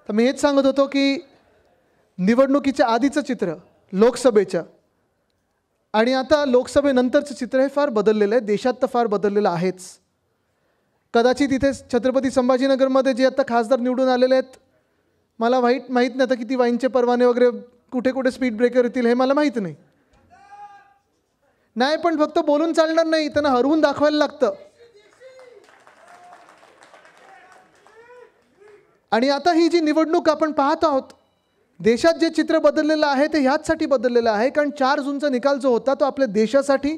तर मी हेच सांगत होतो की निवडणुकीच्या आधीचं चित्र लोकसभेच्या आणि आता लोकसभेनंतरचं चित्र हे फार बदललेलं आहे. देशात तर फार बदललेलं आहेच. कदाचित इथे छत्रपती संभाजीनगरमध्ये जे आता खासदार निवडून आलेले आहेत, मला माहीत नाही आता किती वाईनचे परवाने वगैरे कुठे कुठे स्पीड ब्रेकर येतील हे मला माहीत नाही. नाही, पण फक्त बोलून चालणार नाही, त्यांना हरवून दाखवायला लागतं. आणि आता ही जी निवडणूक आपण पाहत आहोत, देशात जे चित्र बदललेलं आहे ते ह्याचसाठी बदललेलं आहे कारण 4 जूनचा निकाल जो होता तो आपल्या देशासाठी,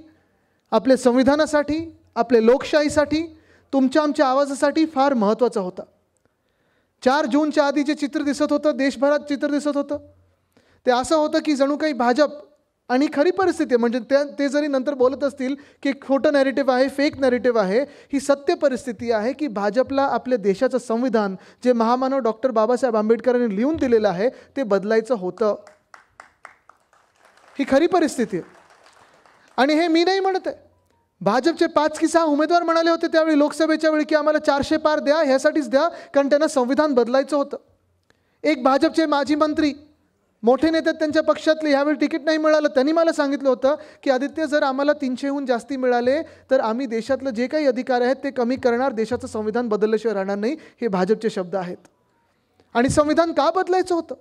आपल्या संविधानासाठी, आपल्या लोकशाहीसाठी, तुमच्या आमच्या आवाजासाठी फार महत्त्वाचा होता. 4 जूनच्या आधी जे चित्र दिसत होतं, देशभरात चित्र दिसत होतं, ते असं होतं की जणू काही भाजप, आणि खरी परिस्थिती आहे म्हणजे ते जरी नंतर बोलत असतील की खोटं नॅरेटिव्ह आहे, फेक नॅरेटिव्ह आहे, ही सत्य परिस्थिती आहे की भाजपला आपल्या देशाचं संविधान जे महामानव डॉक्टर बाबासाहेब आंबेडकरांनी लिहून दिलेलं आहे ते बदलायचं होतं. ही खरी परिस्थिती आहे. आणि हे मी नाही म्हणत आहे, भाजपचे 5 की 6 उमेदवार म्हणाले होते त्यावेळी लोकसभेच्या वेळी की आम्हाला 400 पार द्या, ह्यासाठीच द्या कारण त्यांना संविधान बदलायचं होतं. एक भाजपचे माजी मंत्री, मोठे नेते त्यांच्या पक्षातले, ह्यावेळी तिकीट नाही मिळालं, त्यांनी मला सांगितलं होतं की आदित्य, जर आम्हाला 300हून जास्ती मिळाले तर आम्ही देशातलं जे काही अधिकार आहेत ते कमी करणार, देशाचं संविधान बदलल्याशिवाय राहणार नाही. हे भाजपचे शब्द आहेत. आणि संविधान का बदलायचं होतं?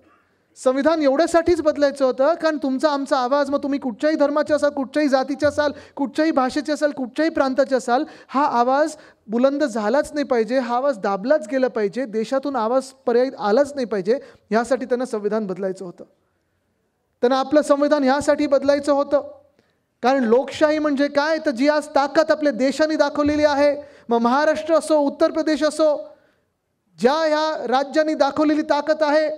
संविधान एवढ्यासाठीच बदलायचं होतं कारण तुमचा आमचा आवाज, मग तुम्ही कुठच्याही धर्माचे असाल, कुठच्याही जातीचे असाल, कुठच्याही भाषेचे असाल, कुठच्याही प्रांताचे असाल, हा आवाज बुलंद झालाच नाही पाहिजे, हा आवाज दाबलाच गेला पाहिजे, देशातून आवाज पर्याय आलाच नाही पाहिजे. ह्यासाठी त्यांना संविधान बदलायचं होतं. त्यांना आपलं संविधान ह्यासाठी बदलायचं होतं कारण लोकशाही म्हणजे काय, तर जी आज ताकद आपल्या देशाने दाखवलेली आहे, मग महाराष्ट्र असो, उत्तर प्रदेश असो, ज्या ह्या राज्यांनी दाखवलेली ताकद आहे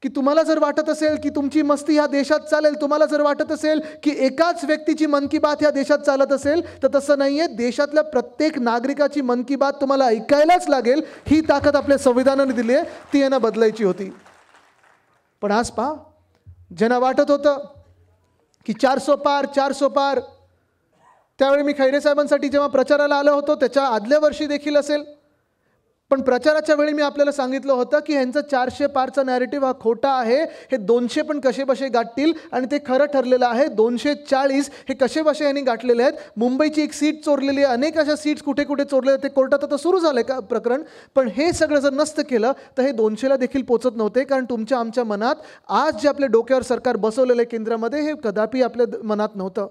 की तुम्हाला जर वाटत असेल की तुमची मस्ती ह्या देशात चालेल, तुम्हाला जर वाटत असेल की एकाच व्यक्तीची मन की बात ह्या देशात चालत असेल, तर तसं नाही आहे. देशातल्या प्रत्येक नागरिकाची मन की बात तुम्हाला ऐकायलाच लागेल. ही ताकद आपल्या संविधानाने दिली आहे, ती यांना बदलायची होती. पण आज पहा, ज्यांना वाटत होतं की 400 पार 400 पार, त्यावेळी मी खैरे साहेबांसाठी जेव्हा प्रचाराला आलो होतो त्याच्या आदल्या वर्षी देखील असेल, पण प्रचाराच्या वेळी मी आपल्याला सांगितलं होतं की ह्यांचं 400 पारचा नॅरेटिव्ह हा खोटा आहे. हे 200 पण कसेबसे गाठतील आणि ते खरं ठरलेलं आहे. 240 हे कसेबसे यांनी गाठलेले आहेत. मुंबईची एक सीट चोरलेली आहे, अनेक अशा सीट्स कुठे कुठे चोरले, ते कोर्टात आता सुरू झालं का प्रकरण. पण हे सगळं जर नसतं केलं तर हे 200ला देखील पोचत नव्हते कारण तुमच्या आमच्या मनात आज जे आपल्या डोक्यावर सरकार बसवलेलं आहे केंद्रामध्ये, हे कदापि आपल्या मनात नव्हतं.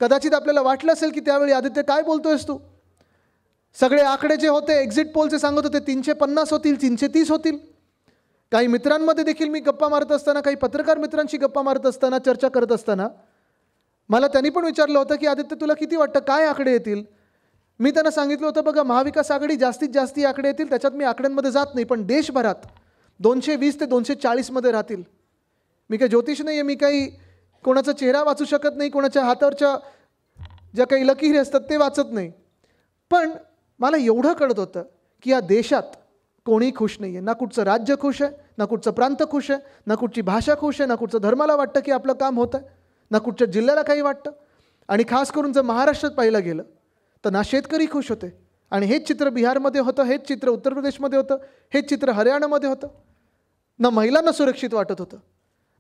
कदाचित आपल्याला वाटलं असेल की त्यावेळी आदित्य काय बोलतोयस तू, सगळे आकडे जे होते एक्झिट पोलचे सांगत होते 350 होतील, 330 होतील. काही मित्रांमध्ये देखील मी गप्पा मारत असताना, काही पत्रकार मित्रांशी गप्पा मारत असताना, चर्चा करत असताना मला त्यांनी पण विचारलं होतं की आदित्य तुला किती वाटतं काय आकडे येतील. मी त्यांना सांगितलं होतं बघा, महाविकास आघाडी जास्तीत जास्त आकडे येतील, त्याच्यात मी आकड्यांमध्ये जात नाही, पण देशभरात 220 ते 240 मध्ये राहतील. मी काही ज्योतिष नाही आहे, मी काही कोणाचा चेहरा वाचू शकत नाही, कोणाच्या हातावरच्या ज्या काही लकीर असतात ते वाचत नाही. पण मला एवढं कळत होतं की या देशात कोणी खुश नाही आहे. ना कुठचं राज्य खुश आहे, ना कुठचं प्रांत खुश आहे, ना कुठची भाषा खुश आहे, ना कुठचं धर्माला वाटतं की आपलं काम होतं आहे, ना कुठच्या जिल्ह्याला काही वाटतं. आणि खास करून जर महाराष्ट्रात पाहिलं गेलं तर ना शेतकरी खुश होते. आणि हेच चित्र बिहारमध्ये होतं, हेच चित्र उत्तर प्रदेशमध्ये होतं, हेच चित्र हरियाणामध्ये होतं. ना महिलांना सुरक्षित वाटत होतं,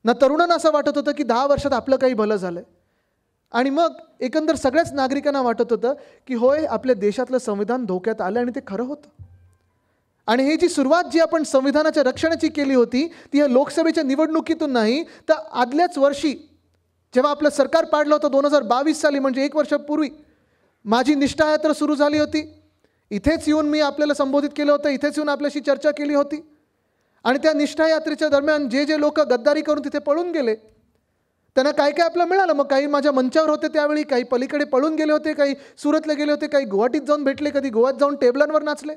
ना तरुणांना असं वाटत होतं की 10 वर्षात आपलं काही भलं झालं आहे. आणि मग एकंदर सगळ्याच नागरिकांना वाटत होतं की होय, आपल्या देशातलं संविधान धोक्यात आलं आणि ते खरं होतं. आणि ही जी सुरुवात जी आपण संविधानाच्या रक्षणाची केली होती ती या लोकसभेच्या निवडणुकीतून नाही, तर आदल्याच वर्षी जेव्हा आपलं सरकार पाडलं होतं 2022 साली, म्हणजे 1 वर्षापूर्वी माझी निष्ठा यात्रा सुरू झाली होती. इथेच येऊन मी आपल्याला संबोधित केलं होतं, इथेच येऊन आपल्याशी चर्चा केली होती. आणि त्या निष्ठा यात्रेच्या दरम्यान जे जे लोक गद्दारी करून तिथे पळून गेले त्यांना काय काय आपलं मिळालं. मग काही माझ्या मंचावर होते त्यावेळी, काही पलीकडे पळून गेले होते, काही सुरतला गेले होते, काही गुवाहाटीत जाऊन भेटले, कधी गोव्यात जाऊन टेबलांवर नाचले.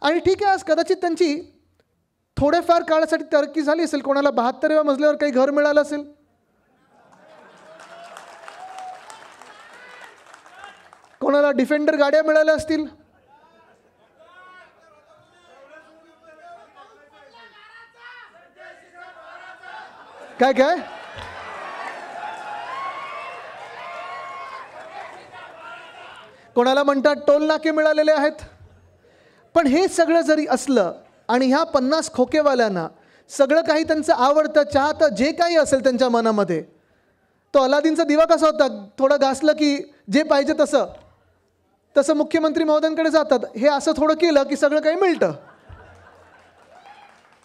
आणि ठीक आहे, आज कदाचित त्यांची थोड्याफार काळासाठी तरक्की झाली असेल. कोणाला 72व्या मजल्यावर काही घर मिळालं असेल, कोणाला डिफेंडर गाड्या मिळाल्या असतील, काय काय कोणाला म्हणतात टोल नाके मिळालेले आहेत. पण हे सगळं जरी असलं आणि ह्या 50 खोकेवाल्यांना सगळं काही त्यांचं आवडतं, चाहतं, जे काही असेल त्यांच्या मनामध्ये, तो अलादीनचा दिवा कसा होता, थोडं घासलं की जे पाहिजे तसं मुख्यमंत्री महोदयांकडे जातात. हे असं थोडं केलं की सगळं काही मिळतं.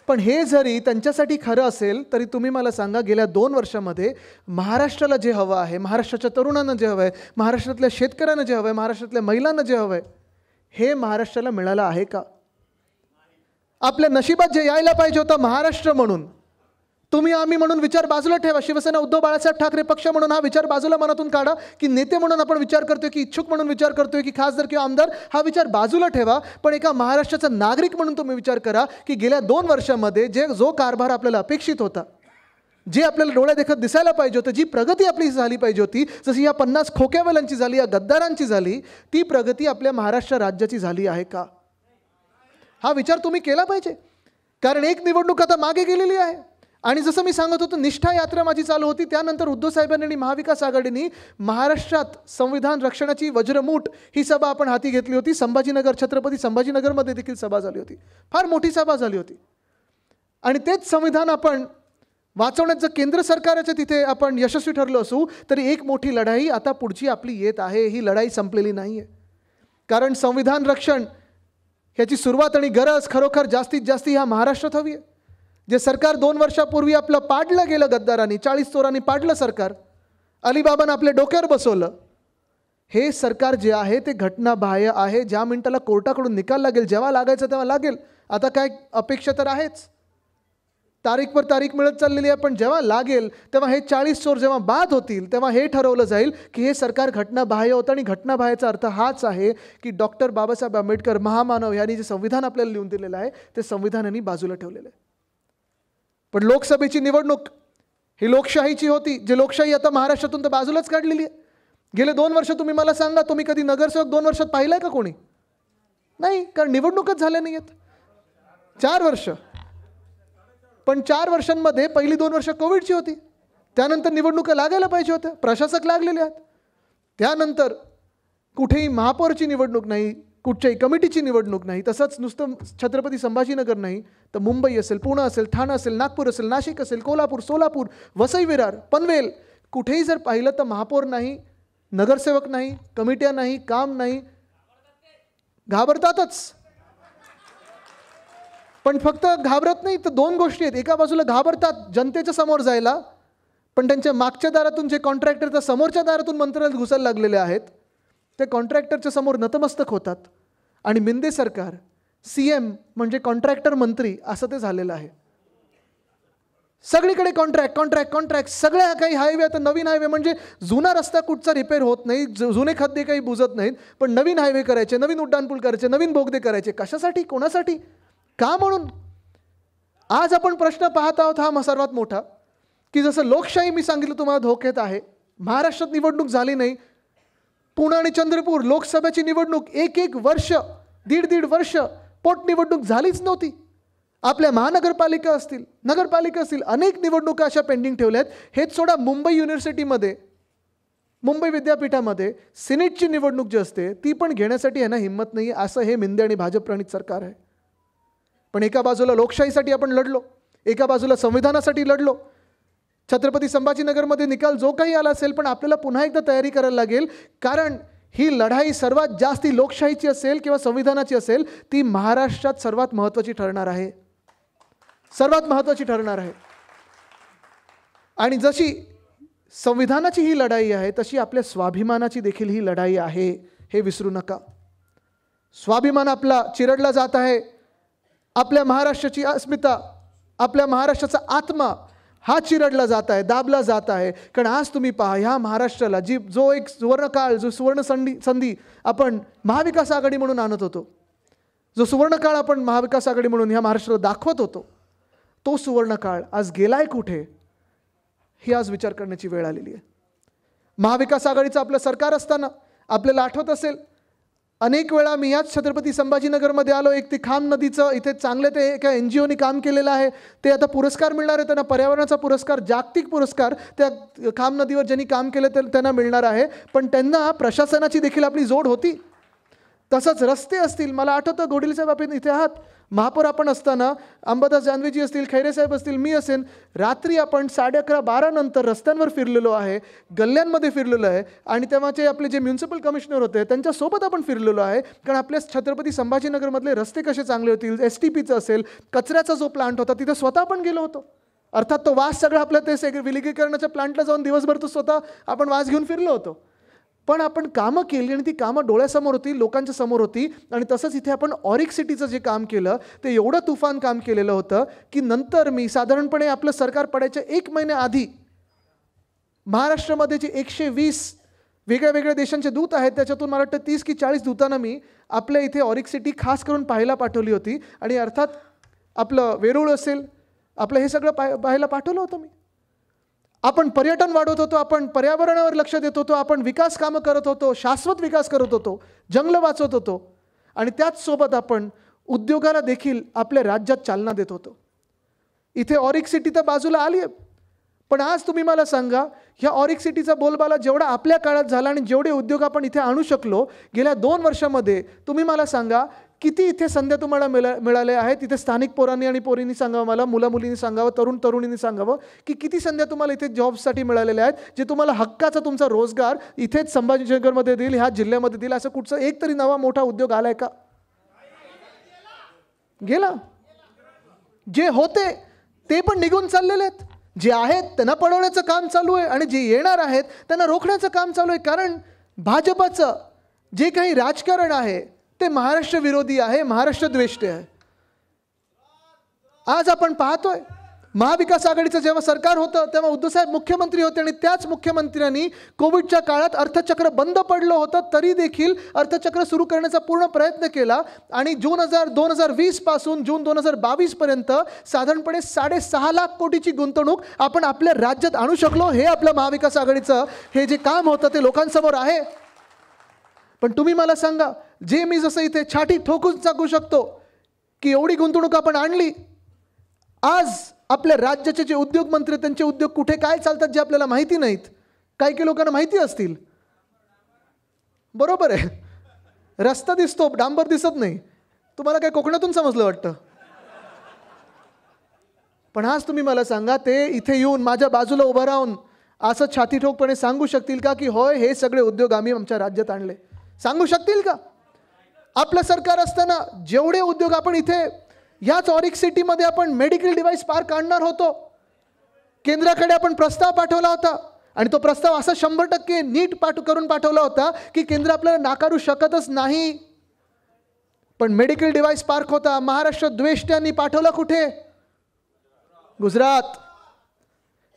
पण हे जरी त्यांच्यासाठी खरं असेल तरी तुम्ही मला सांगा, गेल्या 2 वर्षामध्ये महाराष्ट्राला जे हवं आहे, महाराष्ट्राच्या तरुणांना जे हवं आहे, महाराष्ट्रातल्या शेतकऱ्यांना जे हवं आहे, महाराष्ट्रातल्या महिलांना जे हवं आहे, हे महाराष्ट्राला मिळालं आहे का? आपल्या नशिबात जे यायला पाहिजे होतं महाराष्ट्र म्हणून, तुम्ही आम्ही म्हणून विचार बाजूला ठेवा. शिवसेना उद्धव बाळासाहेब ठाकरे पक्ष म्हणून हा विचार बाजूला मनातून काढा, की नेते म्हणून आपण विचार करतोय, की इच्छुक म्हणून विचार करतोय, की खासदार किंवा आमदार, हा विचार बाजूला ठेवा. पण एका महाराष्ट्राचा नागरिक म्हणून तुम्ही विचार करा, की गेल्या 2 वर्षामध्ये जो कारभार आपल्याला अपेक्षित होता, जे आपल्याला डोळ्या देखत दिसायला पाहिजे होतं, जी प्रगती आपली झाली पाहिजे होती, जशी या 50 खोक्यावाल्यांची झाली, या गद्दारांची झाली, ती प्रगती आपल्या महाराष्ट्र राज्याची झाली आहे का? हा विचार तुम्ही केला पाहिजे. कारण एक निवडणूक आता मागे गेलेली आहे. आणि जसं मी सांगत होतो, निष्ठा यात्रा माझी चालू होती, त्यानंतर उद्धव साहेबांनी आणि महाविकास आघाडीने महाराष्ट्रात संविधान रक्षणाची वज्रमूठ ही सभा आपण हाती घेतली होती. संभाजीनगर, छत्रपती संभाजीनगरमध्ये देखील सभा झाली होती, फार मोठी सभा झाली होती. आणि तेच संविधान आपण वाचवण्यात जर केंद्र सरकारच्या तिथे आपण यशस्वी ठरलो असू, तरी एक मोठी लढाई आता पुढची आपली येत आहे. ही लढाई संपलेली नाही आहे. कारण संविधान रक्षण ह्याची सुरुवात आणि गरज खरोखर जास्तीत जास्त ह्या महाराष्ट्रात हवी आहे. जे सरकार 2 वर्षापूर्वी आपलं पाडलं गेलं गद्दारांनी, 40 चोरांनी पाडलं सरकार, अलिबाबानं आपल्या डोक्यावर बसवलं, हे सरकार जे आहे ते घटनाबाह्य आहे. ज्या मिनिटाला कोर्टाकडून निकाल लागेल, जेव्हा लागायचं तेव्हा लागेल. आता काय अपेक्षा तर आहेच, तारीख पर तारीख मिळत चाललेली आहे, पण जेव्हा लागेल तेव्हा हे 40 चोर जेव्हा बाद होतील, तेव्हा हे ठरवलं जाईल की हे सरकार घटनाबाह्य होतं. आणि घटनाबाह्यचा अर्थ हाच आहे की डॉक्टर बाबासाहेब आंबेडकर महामानव यांनी जे संविधान आपल्याला लिहून दिलेलं आहे, ते संविधान यांनी बाजूला ठेवलेलं आहे. पण लोकसभेची निवडणूक ही लोकशाहीची होती, जे लोकशाही आता महाराष्ट्रातून तर बाजूलाच काढलेली आहे. गेले 2 वर्ष तुम्ही मला सांगा, तुम्ही कधी नगरसेवक 2 वर्षात पाहिलाय का कोणी? नाही, कारण निवडणूकच झाल्या नाही आहेत. 4 वर्ष, पण 4 वर्षांमध्ये पहिली 2 वर्ष कोविडची होती, त्यानंतर निवडणुका लागायला पाहिजे होत्या, प्रशासक लागलेले आहेत. त्यानंतर कुठेही महापौरची निवडणूक नाही, कुठच्याही कमिटीची निवडणूक नाही. तसंच नुसतं छत्रपती संभाजीनगर नाही तर मुंबई असेल, पुणे असेल, ठाणे असेल, नागपूर असेल, नाशिक असेल, कोल्हापूर, सोलापूर, वसई विरार, पनवेल, कुठेही जर पाहिलं तर महापौर नाही, नगरसेवक नाही, कमिट्या नाही, काम नाही. घाबरतातच. पण फक्त घाबरत नाही तर 2 गोष्टी आहेत. एका बाजूला घाबरतात जनतेच्या समोर जायला, पण त्यांच्या मागच्या दारातून जे कॉन्ट्रॅक्टर तर समोरच्या दारातून मंत्रालयात घुसायला लागलेले आहेत, ते कॉन्ट्रॅक्टरच्या समोर नतमस्तक होतात. आणि मिंदे सरकार, CM म्हणजे कॉन्ट्रॅक्टर मंत्री असं ते झालेलं आहे. सगळीकडे कॉन्ट्रॅक्ट कॉन्ट्रॅक्ट कॉन्ट्रॅक्ट. सगळ्या काही हायवे, आता नवीन हायवे म्हणजे जुना रस्ता कुठचा रिपेअर होत नाही, जुने खड्डे काही बुजत नाहीत, पण नवीन हायवे करायचे, नवीन उड्डाणपूल करायचे, नवीन बोगदे करायचे. कशासाठी, कोणासाठी, का म्हणून? आज आपण प्रश्न पाहत आहोत हा सर्वात मोठा, की जसं लोकशाही मी सांगितलं तुम्हाला धोक्यात आहे. महाराष्ट्रात निवडणूक झाली नाही, पुणे आणि चंद्रपूर लोकसभेची निवडणूक 1 वर्ष, 1.5 वर्ष पोटनिवडणूक झालीच नव्हती. आपल्या महानगरपालिका असतील, नगरपालिका असतील, अनेक निवडणुका अशा पेंडिंग ठेवल्यात. हेच सोडा, मुंबई युनिव्हर्सिटीमध्ये, मुंबई विद्यापीठामध्ये सिनेटची निवडणूक जी असते ती पण घेण्यासाठी यांना हिंमत नाही. असं हे मिंदे आणि भाजप प्रणित सरकार आहे. पण एका बाजूला लोकशाहीसाठी आपण लढलो, एका बाजूला संविधानासाठी लढलो. छत्रपती संभाजीनगरमध्ये निकाल जो काही आला असेल, पण आपल्याला पुन्हा एकदा तयारी करायला लागेल. कारण ही लढाई सर्वात जास्ती लोकशाहीची असेल किंवा संविधानाची असेल, ती महाराष्ट्रात सर्वात महत्त्वाची ठरणार आहे, सर्वात महत्त्वाची ठरणार आहे. आणि जशी संविधानाची ही लढाई आहे, तशी आपल्या स्वाभिमानाची देखील ही लढाई आहे, हे विसरू नका. स्वाभिमान आपला चिरडला जात आहे. आपल्या महाराष्ट्राची अस्मिता, आपल्या महाराष्ट्राचा आत्मा हा चिरडला जात आहे, दाबला जात आहे. कारण आज तुम्ही पहा, ह्या महाराष्ट्राला जो एक सुवर्णकाळ, जो सुवर्ण संधी आपण महाविकास आघाडी म्हणून आणत होतो, जो सुवर्णकाळ आपण महाविकास आघाडी म्हणून ह्या महाराष्ट्राला दाखवत होतो, तो सुवर्णकाळ आज गेलाय कुठे, ही आज विचार करण्याची वेळ आलेली आहे. महाविकास आघाडीचं आपलं सरकार असताना आपल्याला आठवत असेल, अनेक वेळा मी याच छत्रपती संभाजीनगरमध्ये आलो. एक ते खाम नदीचं इथे चांगले ते एका NGOनी काम केलेलं आहे, ते आता पुरस्कार मिळणार आहे त्यांना, पर्यावरणाचा पुरस्कार, जागतिक पुरस्कार त्या खाम नदीवर ज्यांनी काम केलं त्यांना मिळणार आहे. पण त्यांना प्रशासनाची देखील आपली जोड होती. तसंच रस्ते असतील, मला आठवतं गोडील साहेब आपण इथे आहात, महापौर आपण असताना अंबादास जानवेजी असतील, खैरे साहेब असतील, मी असेन, रात्री आपण 11:30-12 नंतर रस्त्यांवर फिरलेलो आहे, गल्ल्यांमध्ये फिरलेलो आहे आणि तेव्हाचे आपले जे म्युन्सिपल कमिशनर होते त्यांच्यासोबत आपण फिरलेलो आहे. कारण आपल्या छत्रपती संभाजीनगरमधले रस्ते कसे चांगले होतील, STPचं असेल, कचऱ्याचा जो प्लांट होता तिथे स्वतः आपण गेलो होतो. अर्थात तो वास सगळा आपल्या ते विलगीकरणाच्या प्लांटला जाऊन दिवसभर तो स्वतः आपण वास घेऊन फिरलो होतो. पण आपण कामं केली आणि ती कामं डोळ्यासमोर होती, लोकांच्या समोर होती. आणि तसंच इथे आपण ऑरिक सिटीचं जे काम केलं ते एवढं तुफान काम केलेलं होतं की नंतर मी साधारणपणे आपलं सरकार पडायच्या 1 महिन्याआधी महाराष्ट्रामध्ये जे 120 वेगळ्या वेगळ्या देशांचे दूत आहेत त्याच्यातून मला वाटतं 30 की 40 दूतांना मी आपल्या इथे ऑरिक सिटी खास करून पाहायला पाठवली होती. आणि अर्थात आपलं वेरूळ असेल, आपलं हे सगळं पाहायला पाठवलं होतं मी. आपण पर्यटन वाढवत होतो, आपण पर्यावरणावर लक्ष देत होतो, आपण विकास कामं करत होतो, शाश्वत विकास करत होतो, जंगलं वाचवत होतो आणि त्याचसोबत आपण उद्योगाला देखील आपल्या राज्यात चालना देत होतो. इथे ऑरिक सिटी तर बाजूला आली आहे, पण आज तुम्ही मला सांगा ह्या ऑरिक सिटीचा बोलबाला जेवढा आपल्या काळात झाला आणि जेवढे उद्योग आपण इथे आणू शकलो गेल्या 2 वर्षामध्ये, तुम्ही मला सांगा किती इथे संध्या तुम्हाला मिळाले आहेत. इथे स्थानिक पोरांनी आणि पोरींनी सांगावं, मला मुलामुलींनी सांगावं, तरुणींनी सांगावं की किती संध्या तुम्हाला इथे जॉब्ससाठी मिळालेल्या आहेत जे तुम्हाला हक्काचा तुमचा रोजगार इथेच संभाजीनगरमध्ये देईल, ह्या जिल्ह्यामध्ये देईल. असं कुठचं एक तरी नवा मोठा उद्योग आलाय का? गेला. जे होते ते पण निघून चाललेले आहेत, जे आहेत त्यांना पळवण्याचं काम चालू आहे आणि जे येणार आहेत त्यांना रोखण्याचं काम चालू आहे. कारण भाजपचं जे काही राजकारण आहे ते महाराष्ट्र विरोधी आहे, महाराष्ट्र द्वेष्टे आहे. आज आपण पाहतोय महाविकास आघाडीचं जेव्हा सरकार होतं तेव्हा उद्धवसाहेब मुख्यमंत्री होते आणि त्याच मुख्यमंत्र्यांनी कोविडच्या काळात अर्थचक्र बंद पडलं होतं तरी देखील अर्थचक्र सुरू करण्याचा पूर्ण प्रयत्न केला आणि जून 2020 पासून जून 2022 पर्यंत साधारणपणे 6.5 लाख कोटीची गुंतवणूक आपण आपल्या राज्यात आणू शकलो. हे आपलं महाविकास आघाडीचं हे जे काम होतं ते लोकांसमोर आहे. पण तुम्ही मला सांगा, जे मी जसं इथे छाती ठोकून सांगू शकतो की एवढी गुंतवणूक आपण आणली, आज आपल्या राज्याचे जे उद्योग मंत्री त्यांचे उद्योग कुठे काय चालतात जे आपल्याला माहिती नाहीत. काही काही लोकांना माहिती असतील, बरोबर आहे. रस्ता दिसतो, डांबर दिसत नाही. तुम्हाला काय कोकणातून समजलं वाटतं? पण आज तुम्ही मला सांगा, ते इथे येऊन माझ्या बाजूला उभं राहून असं छातीठोकपणे सांगू शकतील का की होय हे सगळे उद्योग आम्ही आमच्या राज्यात आणले? सांगू शकतील का? आपलं सरकार असताना जेवढे उद्योग आपण इथे ह्याच ऑरिक सिटीमध्ये आपण मेडिकल डिव्हाइस पार्क आणणार होतो, केंद्राकडे आपण प्रस्ताव पाठवला होता आणि तो प्रस्ताव असा 100% नीट करून पाठवला होता की केंद्र आपल्याला नाकारू शकतच नाही. पण मेडिकल डिव्हाइस पार्क होता, महाराष्ट्र द्वेष्ट्यांनी पाठवला कुठे? गुजरात.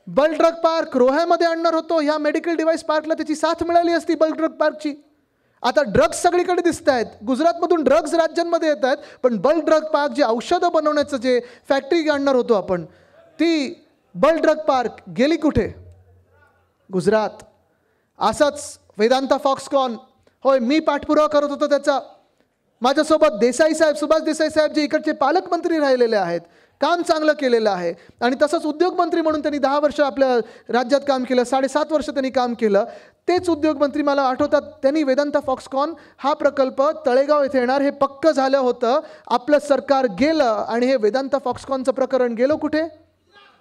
बल्क ड्रग पार्क रोह्यामध्ये आणणार होतो, ह्या मेडिकल डिव्हाइस पार्कला त्याची साथ मिळाली असती बल्क ड्रग पार्कची. आता ड्रग्स सगळीकडे दिसत आहेत, गुजरातमधून ड्रग्ज राज्यांमध्ये येत आहेत, पण बल्क ड्रग पार्क जे औषधं बनवण्याचं जे फॅक्टरी आणणार होतो आपण, ती बल्क ड्रग पार्क गेली कुठे? गुजरात. असंच वेदांता फॉक्सकॉन, होय मी पाठपुरावा करत होतो त्याचा. माझ्यासोबत देसाई साहेब, सुभाष देसाई साहेब जे इकडचे पालकमंत्री राहिलेले आहेत, काम चांगलं केलेलं आहे. आणि तसंच उद्योगमंत्री म्हणून त्यांनी 10 वर्ष आपल्या राज्यात काम केलं, 7.5 वर्ष त्यांनी काम केलं. तेच उद्योगमंत्री मला आठवतात, त्यांनी वेदांता फॉक्सकॉन हा प्रकल्प तळेगाव येथे येणार हे पक्क झालं होतं. आपलं सरकार गेलं आणि हे वेदांता फॉक्सकॉनचं प्रकरण गेलं कुठे?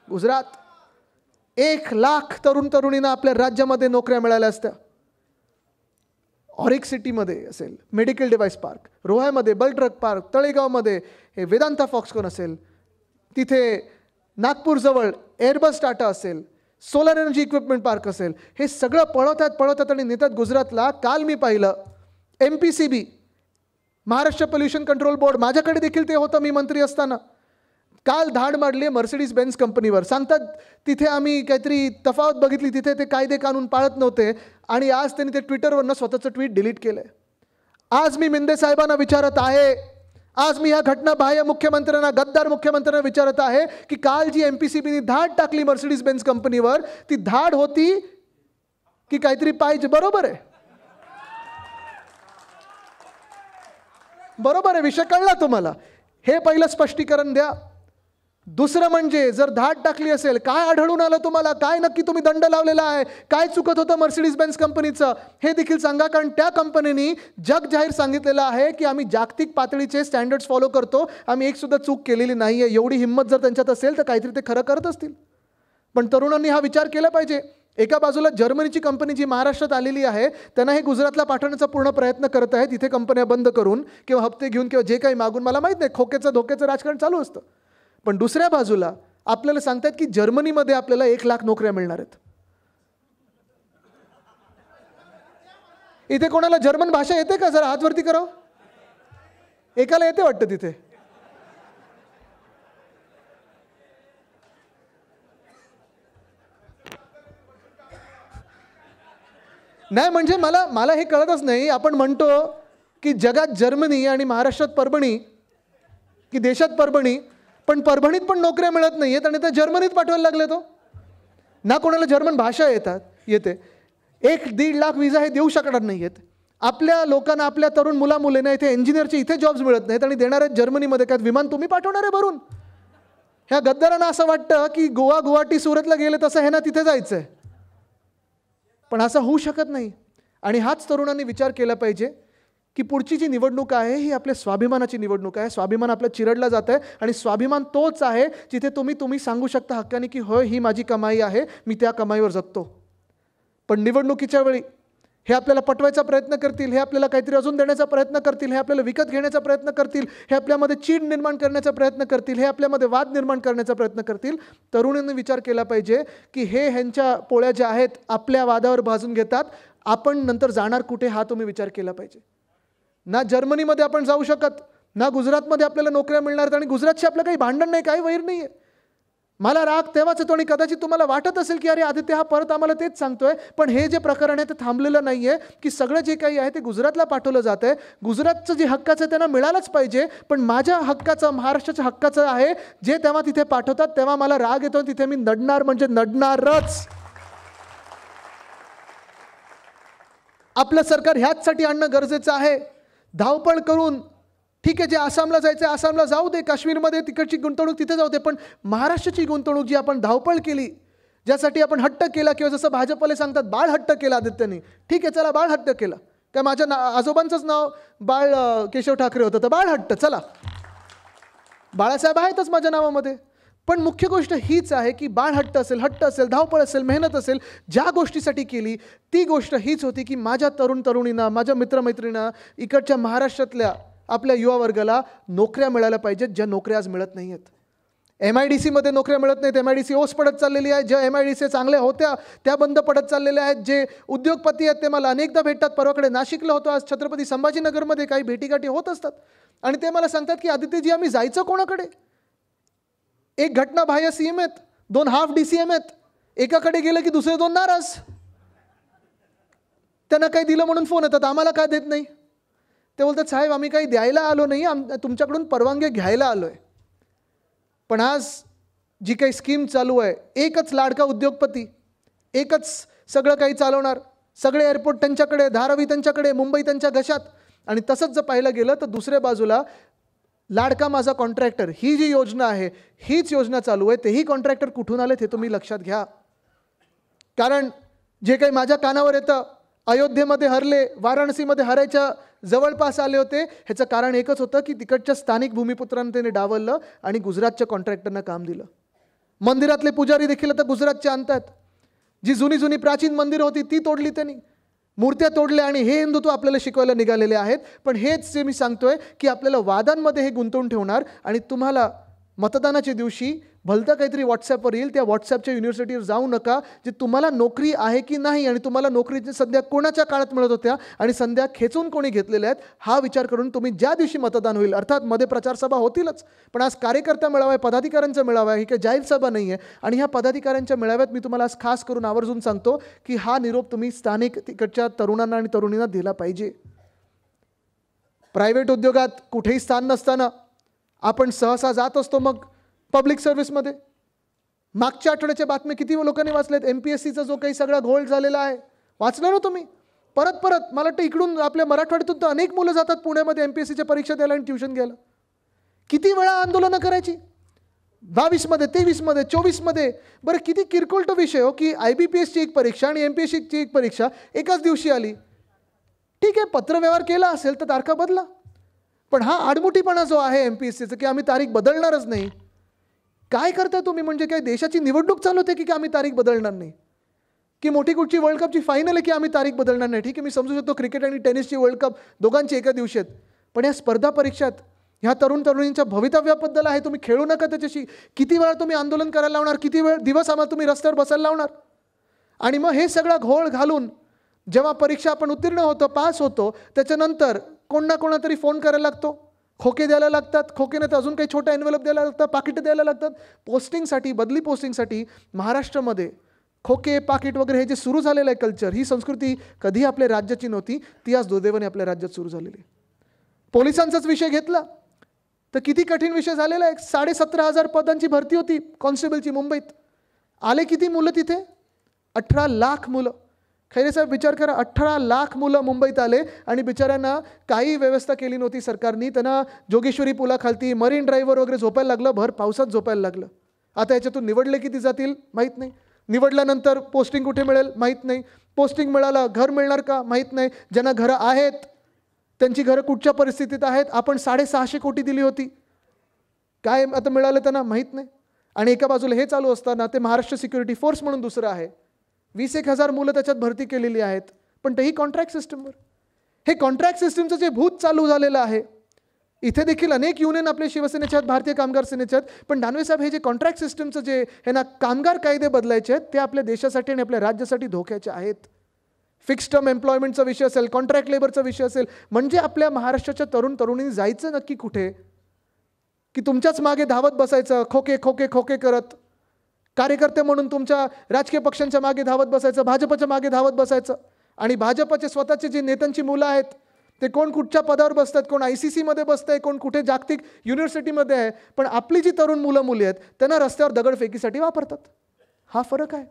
गुजरात. 1 लाख तरुणींना आपल्या राज्यामध्ये नोकऱ्या मिळाल्या असत्या. ऑरिक सिटीमध्ये असेल मेडिकल डिव्हाइस पार्क, रोह्यामध्ये बल्क ड्रग पार्क, तळेगावमध्ये हे वेदांता फॉक्सकॉन असेल, तिथे नागपूरजवळ एअरबस टाटा असेल, सोलर एनर्जी इक्विपमेंट पार्क असेल, हे सगळं पळवतात आणि नेतात गुजरातला. काल मी पाहिलं MPCB, Maharashtra pollution control board, माझ्याकडे देखील ते होतं मी मंत्री असताना. काल धाड मारली मर्सिडीज बेन्झ कंपनीवर. सांगतात तिथे आम्ही काहीतरी तफावत बघितली, तिथे ते कायदे कानून पाळत नव्हते आणि आज त्यांनी ते ट्विटरवरनं स्वतःचं ट्विट डिलीट केलं आहे. आज मी मिंदे साहेबांना विचारत आहे, आज मी ह्या घटनाबाह्य मुख्यमंत्र्यांना, गद्दार मुख्यमंत्र्यांना विचारत आहे की काल जी MPCBनी धाड टाकली मर्सिडीज बेन्झ कंपनीवर, ती धाड होती की काहीतरी पाहिजे? बरोबर आहे, बरोबर आहे. विषय कळला तुम्हाला? हे पहिलं स्पष्टीकरण द्या. दुसरं म्हणजे जर धाड टाकली असेल, काय आढळून आलं तुम्हाला, काय नक्की तुम्ही दंड लावलेला आहे, काय चुकत होतं मर्सिडीज बेन्झ कंपनीचं, हे देखील सांगा. कारण त्या कंपनीने जग जाहीर सांगितलेलं आहे की आम्ही जागतिक पातळीचे स्टँडर्ड्स फॉलो करतो, आम्ही एक सुद्धा चूक केलेली नाही आहे. एवढी हिंमत जर त्यांच्यात असेल तर काहीतरी ते खरं करत असतील. पण तरुणांनी हा विचार केला पाहिजे. एका बाजूला जर्मनीची कंपनी जी महाराष्ट्रात आलेली आहे, त्यांना हे गुजरातला पाठवण्याचा पूर्ण प्रयत्न करत आहेत, इथे कंपन्या बंद करून किंवा हप्ते घेऊन किंवा जे काही मागून. मला माहीत नाही, खोक्याचं धोक्याचं राजकारण चालू असतं. पण दुसऱ्या बाजूला आपल्याला सांगतात की जर्मनीमध्ये आपल्याला 1,00,000 नोकऱ्या मिळणार आहेत. इथे कोणाला जर्मन भाषा येते का? जरा हातवरती करा. एकाला येते वाटतं तिथे. नाही म्हणजे मला हे कळतच नाही. आपण म्हणतो की जगात जर्मनी आणि महाराष्ट्रात परभणी, की देशात परभणी, पण परभणीत पण नोकऱ्या मिळत नाही आहेत आणि त्या जर्मनीत पाठवायला लागले. तो ना कोणाला जर्मन भाषा येते. 1-1.5 लाख विजा हे देऊ शकणार नाही आहेत. आपल्या लोकांना, आपल्या तरुण मुलींना इथे इंजिनियरचे इथे जॉब्स मिळत नाहीत आणि देणार आहेत जर्मनीमध्ये. काय विमान तुम्ही पाठवणार आहे भरून? ह्या गद्दारांना असं वाटतं की गोवा, गुवाहाटी, सुरतला गेले तसं हे ना तिथे जायचं आहे. पण असं होऊ शकत नाही. आणि हाच तरुणांनी विचार केला पाहिजे की पुढची जी निवडणूक आहे ही आपल्या स्वाभिमानाची निवडणूक आहे. स्वाभिमान आपलं चिरडलं जात आहे आणि स्वाभिमान तोच आहे जिथे तुम्ही सांगू शकता हक्काने की होय, ही माझी कमाई आहे, मी त्या कमाईवर जगतो. पण निवडणुकीच्या वेळी हे आपल्याला पटवायचा प्रयत्न करतील, हे आपल्याला काहीतरी अजून देण्याचा प्रयत्न करतील, हे आपल्याला विकत घेण्याचा प्रयत्न करतील, हे आपल्यामध्ये चीड निर्माण करण्याचा प्रयत्न करतील, हे आपल्यामध्ये वाद निर्माण करण्याचा प्रयत्न करतील. तरुणांनी विचार केला पाहिजे की हे ह्यांच्या पोळ्या ज्या आहेत आपल्या वादावर भाजून घेतात, आपण नंतर जाणार कुठे हा तुम्ही विचार केला पाहिजे. ना जर्मनीमध्ये आपण जाऊ शकत, ना गुजरातमध्ये आपल्याला नोकऱ्या मिळणार आहेत. आणि गुजरातशी आपलं काही भांडण नाही, काही वैर नाही आहे. मला राग तेव्हाच येतो आणि कदाचित तुम्हाला वाटत असेल की अरे आदित्य हा परत आम्हाला तेच सांगतोय. पण हे जे प्रकरण आहे ते थांबलेलं नाही आहे की सगळं जे काही आहे ते गुजरातला पाठवलं जातं आहे. गुजरातचं जे हक्काचं आहे त्यांना मिळालंच पाहिजे. पण माझ्या हक्काचं, महाराष्ट्राच्या हक्काचं आहे जे तेव्हा तिथे पाठवतात तेव्हा मला राग येतो, तिथे मी नडणार म्हणजे नडणारच. आपलं सरकार ह्याचसाठी आणणं गरजेचं आहे. धावपळ करून ठीक आहे, जे आसामला जायचं आहे आसामला जाऊ दे, काश्मीरमध्ये तिकडची गुंतवणूक तिथे जाऊ दे, पण महाराष्ट्राची गुंतवणूक जी आपण धावपळ केली, ज्यासाठी आपण हट्ट केला, किंवा जसं भाजपले सांगतात बाळ हट्ट केला आदित्यने, ठीक आहे चला बाळ हट्ट केला. काय माझ्या आजोबांचंच नाव बाळ केशव ठाकरे होतं तर बाळ हट्ट, चला बाळासाहेब आहेतच माझ्या नावामध्ये. पण मुख्य गोष्ट हीच आहे की बाळ हट्ट असेल, धावपळ असेल, मेहनत असेल, ज्या गोष्टीसाठी केली ती गोष्ट हीच होती की माझ्या तरुणींना, माझ्या मित्रमैत्रिणींना, इकडच्या महाराष्ट्रातल्या आपल्या युवा वर्गाला नोकऱ्या मिळायला पाहिजेत, ज्या नोकऱ्या आज मिळत नाही आहेत. MIDCमध्ये नोकऱ्या मिळत नाहीत. MIDC ओस पडत चाललेली आहे. ज्या MIDC चांगल्या होत्या त्या बंद पडत चाललेल्या आहेत. जे उद्योगपती आहेत ते मला अनेकदा भेटतात. परवाकडे नाशिकला होतो, आज छत्रपती संभाजीनगरमध्ये काही भेटीगाठी होत असतात आणि ते मला सांगतात की आदित्यजी आम्ही जायचं कोणाकडे? एक घटना बाह्य CM आहेत, 2 हाफ DCM आहेत, एकाकडे गेलं की दुसरे 2 नाराज. त्यांना काही दिलं म्हणून फोन येतात, आम्हाला काय देत नाही? ते बोलतात साहेब आम्ही काही द्यायला आलो नाही, तुमच्याकडून परवानगी घ्यायला आलो आहे. पण आज जी काही स्कीम चालू आहे, एकच लाडका उद्योगपती, एकच सगळं काही चालवणार, सगळे एअरपोर्ट त्यांच्याकडे, धारावी त्यांच्याकडे, मुंबई त्यांच्या घशात. आणि तसंच जर पाहिलं गेलं तर दुसऱ्या बाजूला लाडका माझा कॉन्ट्रॅक्टर ही जी योजना आहे, हीच योजना चालू आहे. तेही कॉन्ट्रॅक्टर कुठून आले हे तुम्ही लक्षात घ्या. कारण जे काही माझ्या कानावर येतं, अयोध्येमध्ये हरले, वाराणसीमध्ये हरायच्या जवळपास आले होते, ह्याचं कारण एकच होतं की तिकडच्या स्थानिक भूमिपुत्रांना त्याने डावललं आणि गुजरातच्या कॉन्ट्रॅक्टरना काम दिलं. मंदिरातले पुजारी देखील आता गुजरातचे आणतात. जी जुनी प्राचीन मंदिरं होती ती तोडली त्यांनी, मूर्त्या तोडल्या आणि हे हिंदुत्व आपल्याला शिकवायला निघालेले आहेत. पण हेच जे मी सांगतोय की आपल्याला वादांमध्ये हे गुंतवून ठेवणार आणि तुम्हाला मतदानाच्या दिवशी भलतं काहीतरी व्हॉट्सॲपवर येईल, त्या व्हॉट्सॲपच्या युनिव्हर्सिटीवर जाऊ नका. जे तुम्हाला नोकरी आहे की नाही आणि तुम्हाला नोकरीची सध्या कोणाच्या काळात मिळत होत्या आणि संध्या खेचून कोणी घेतलेल्या आहेत हा विचार करून तुम्ही ज्या दिवशी मतदान होईल, अर्थात मध्ये प्रचारसभा होतीलच, पण आज कार्यकर्ता मेळावा आहे, पदाधिकाऱ्यांचा मेळावा आहे, ही काही जाहीर सभा नाही आहे. आणि ह्या पदाधिकाऱ्यांच्या मेळाव्यात मी तुम्हाला आज खास करून आवर्जून सांगतो की हा निरोप तुम्ही स्थानिक तिकडच्या तरुणांना आणि तरुणींना दिला पाहिजे. प्रायव्हेट उद्योगात कुठेही स्थान नसताना आपण सहसा जात असतो मग पब्लिक सर्व्हिसमध्ये. मागच्या आठवड्याच्या बातम्या किती लोकांनी वाचल्यात? MPSCचा जो काही सगळा घोळ झालेला आहे, वाचलं ना तुम्ही? परत मला वाटतं इकडून आपल्या मराठवाड्यातून तर अनेक मुलं जातात पुण्यामध्ये MPSCच्या परीक्षा द्यायला आणि ट्युशन घ्यायला. किती वेळा आंदोलनं करायची? 22मध्ये, 23मध्ये, 24मध्ये. बरं किती किरकोळ तो विषय हो की IBPSची एक परीक्षा आणि MPSCची एक परीक्षा एकाच दिवशी आली. ठीक आहे, पत्रव्यवहार केला असेल तर तारखा बदला, पण हा आडमुठीपणा जो आहे MPSCचा की आम्ही तारीख बदलणारच नाही. काय करताय तुम्ही? म्हणजे काय देशाची निवडणूक चालू होते की आम्ही तारीख बदलणार नाही? की मोठी कुठची वर्ल्ड कपची फायनल आहे की आम्ही तारीख बदलणार नाही? ठीक आहे, मी समजू शकतो क्रिकेट आणि टेनिसची वर्ल्ड कप दोघांची एका दिवशी आहेत, पण या स्पर्धा परीक्षात ह्या तरुण तरुणींच्या भवितव्याबद्दल आहे. तुम्ही खेळू नका त्याच्याशी. किती वेळा तुम्ही आंदोलन करायला लावणार? किती दिवस आम्हाला तुम्ही रस्त्यावर बसायला लावणार? आणि मग हे सगळा घोळ घालून जेव्हा परीक्षा आपण उत्तीर्ण होतो, पास होतो, त्याच्यानंतर कोण ना कोणातरी फोन करायला लागतो, खोके द्यायला लागतात, खोके नाही तर अजून काही छोटा एन्व्हलप द्यायला लागतात, पाकिटं द्यायला लागतात. पोस्टिंगसाठी, बदली पोस्टिंगसाठी महाराष्ट्रामध्ये खोके, पाकिट वगैरे हे जे सुरू झालेलं आहे कल्चर, ही संस्कृती कधी आपल्या राज्याची नव्हती, ती आज दुर्दैवाने आपल्या राज्यात सुरू झालेली आहे. पोलिसांचाच विषय घेतला तर किती कठीण विषय झालेला आहे. 17,500 पदांची भरती होती कॉन्स्टेबलची मुंबईत. आले किती मुलं तिथे? 18 लाख मुलं. खैरे साहेब विचार करा, 18 लाख मुलं मुंबईत आले आणि बिचाऱ्यांना काही व्यवस्था केली नव्हती सरकारनी. त्यांना जोगेश्वरी पुलाखालती, मरीन ड्राईव्हवर वगैरे झोपायला लागलं, भर पावसात झोपायला लागलं. आता याच्यातून निवडले किती जातील माहीत नाही. निवडल्यानंतर पोस्टिंग कुठे मिळेल माहीत नाही. पोस्टिंग मिळालं, घर मिळणार का माहीत नाही. ज्यांना घरं आहेत त्यांची घरं कुठच्या परिस्थितीत आहेत? आपण 650 कोटी दिली होती, काय आता मिळालं त्यांना माहीत नाही. आणि एका बाजूला हे चालू असताना ते महाराष्ट्र सिक्युरिटी फोर्स म्हणून दुसरं आहे, 20,000 मुलं त्याच्यात भरती केलेली आहेत, पण तेही कॉन्ट्रॅक्ट सिस्टमवर. हे कॉन्ट्रॅक्ट सिस्टमचं जे भूत चालू झालेलं आहे, इथे देखील अनेक युनियन आपल्या शिवसेनेच्या आहेत, भारतीय कामगार सेनेच्या आहेत, पण दानवे साहेब हे जे कॉन्ट्रॅक्ट सिस्टमचं जे हे ना कामगार कायदे बदलायचे आहेत, ते आपल्या देशासाठी आणि आपल्या राज्यासाठी धोक्याचे आहेत. फिक्स टर्म एम्प्लॉयमेंटचा विषय असेल, कॉन्ट्रॅक्ट लेबरचा विषय असेल, म्हणजे आपल्या महाराष्ट्राच्या तरुण तरुणींनी जायचं नक्की कुठे? की तुमच्याच मागे धावत बसायचं, खोके खोके खोके करत, कार्यकर्ते म्हणून तुमच्या राजकीय पक्षांच्या मागे धावत बसायचं, भाजपच्या मागे धावत बसायचं. आणि भाजपचे स्वतःचे जे नेत्यांची मुलं आहेत ते कोण कुठच्या पदावर बसतात, कोण ICC बसत आहे, कोण कुठे जागतिक युनिव्हर्सिटीमध्ये आहे, पण आपली जी तरुण मुलं मुली आहेत त्यांना रस्त्यावर दगडफेकीसाठी वापरतात. हा फरक आहे,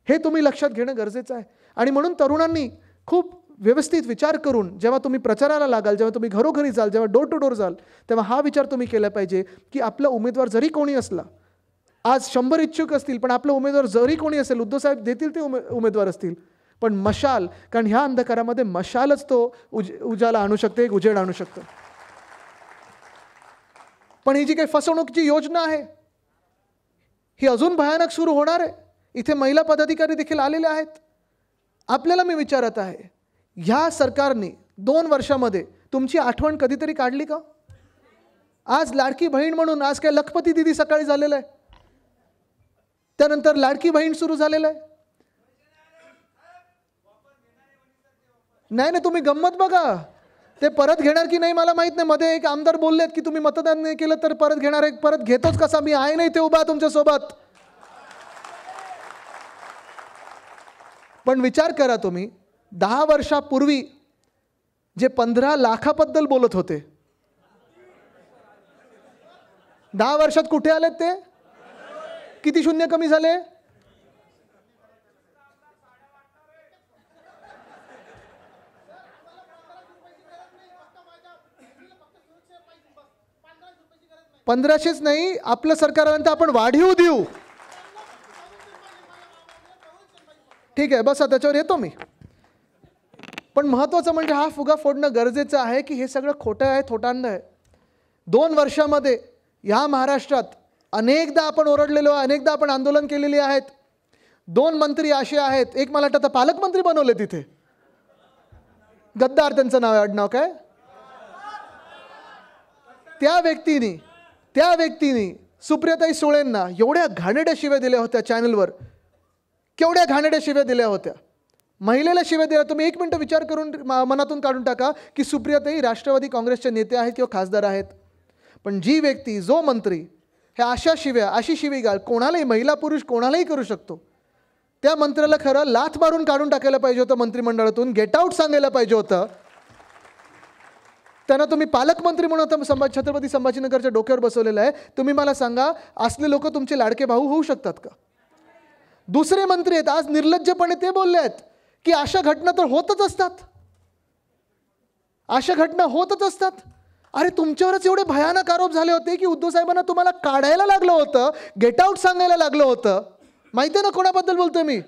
हे तुम्ही लक्षात घेणं गरजेचं आहे. आणि म्हणून तरुणांनी खूप व्यवस्थित विचार करून जेव्हा तुम्ही प्रचाराला लागाल, जेव्हा तुम्ही घरोघरी जाल, जेव्हा डोर टू डोर जाल, तेव्हा हा विचार तुम्ही केला पाहिजे की आपला उमेदवार जरी कोणी असला, आज 100 इच्छुक असतील, पण आपला उमेदवार जरी कोणी असेल, उद्धव साहेब देतील ते उमेदवार असतील, पण मशाल, कारण ह्या अंधकारामध्ये मशालच तो उजाला आणू शकते, एक उजेड आणू शकतं. पण ही जी काही फसवणुकीची योजना आहे ही अजून भयानक सुरू होणार आहे. इथे महिला पदाधिकारी देखील आलेले आहेत. आपल्याला मी विचारत आहे, ह्या सरकारने 2 वर्षामध्ये तुमची आठवण कधीतरी काढली का? आज लाडकी बहीण म्हणून आज काय लखपती दिदी सकाळी झालेलं आहे, त्यानंतर लाडकी बहीण सुरू झालेलं आहे. नाही, तुम्ही गंमत बघा, ते परत घेणार की नाही मला माहित नाही. मध्ये एक आमदार बोललेत की तुम्ही मतदान नाही केलं तर परत घेणार आहे. परत घेतोच कसा? मी आहे नाही ते उभा तुमच्यासोबत. पण विचार करा तुम्ही, 10 वर्षापूर्वी जे 15 लाखाबद्दल बोलत होते, 10 वर्षात कुठे आलेत ते? किती शून्य कमी झाले? $1500च नाही, आपलं सरकार आल्यानंतर आपण वाढीव देऊ. ठीक आहे, बस त्याच्यावर येतो मी. पण महत्त्वाचं म्हणजे हा फुगा फोडणं गरजेचं आहे की हे सगळं खोटं आहे, थोटांड आहे. 2 वर्षामध्ये ह्या महाराष्ट्रात अनेकदा आपण ओरडलेलो आहे, अनेकदा आपण आंदोलन केलेली आहेत. 2 मंत्री असे आहेत, एक मला वाटतं पालकमंत्री बनवले तिथे, गद्दार त्यांचं नाव आहे, आडनाव काय? त्या व्यक्तीने सुप्रियाताई सुळेंना एवढ्या घाणेरड्या शिव्या दिल्या होत्या चॅनलवर, केवढ्या घाणेरड्या शिव्या दिल्या होत्या. महिलेला शिव्या दिल्या. तुम्ही 1 मिनिट विचार करून मनातून काढून टाका की सुप्रियाताई राष्ट्रवादी काँग्रेसचे नेते आहेत किंवा खासदार आहेत, पण जी व्यक्ती, जो मंत्री ह्या अशी शिवीगाळ कोणालाही, महिला पुरुष कोणालाही करू शकतो, त्या मंत्र्याला खरं लाथ मारून काढून टाकायला पाहिजे होतं मंत्रिमंडळातून, गेट आउट सांगायला पाहिजे होतं. त्यांना तुम्ही पालकमंत्री म्हणून छत्रपती संभाजीनगरच्या डोक्यावर बसवलेलं आहे. तुम्ही मला सांगा, असले लोक तुमचे लाडके भाऊ होऊ शकतात का? दुसरे मंत्री आहेत, आज निर्लज्जपणे ते बोलले आहेत की अशा घटना तर होतच असतात, अशा घटना होतच असतात. अरे तुमच्यावरच एवढे भयानक आरोप झाले होते की उद्धव साहेबांना तुम्हाला काढायला लागलं होतं, गेट आउट सांगायला लागलं होतं. माहिती आहे ना कोणाबद्दल बोलतोय मी?